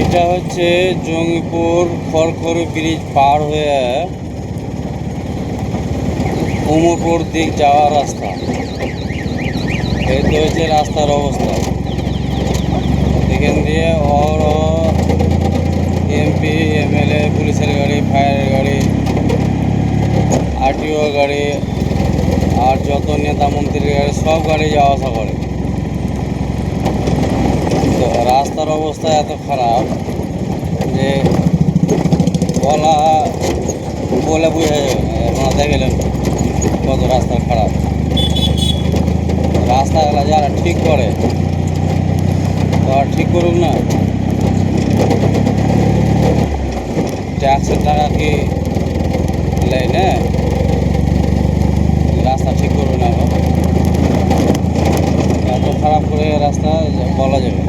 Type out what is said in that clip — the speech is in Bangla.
এটা হচ্ছে জঙ্গিপুর খড়খড়ি ব্রিজ পার হয়ে উমরপুর দিক যাওয়ার রাস্তা। এই তো হচ্ছে রাস্তার অবস্থা। এখান দিয়ে এমপি এমএলএ পুলিশের গাড়ি, ফায়ারের গাড়ি, আরটিও গাড়ি আর যত নেতা মন্ত্রীর গাড়ি সব গাড়ি যাওয়া আসা করে। তো রাস্তার অবস্থা এত খারাপ যে বলে বোঝা যাবে না। আপনারা দেখলেন কত রাস্তা খারাপ। রাস্তাগুলো যারা ঠিক করে তো আর ঠিক করুন না, ট্যাক্সের টাকা কি নেয় না, রাস্তা ঠিক করবে না। এত খারাপ করে রাস্তা বলা যাবে।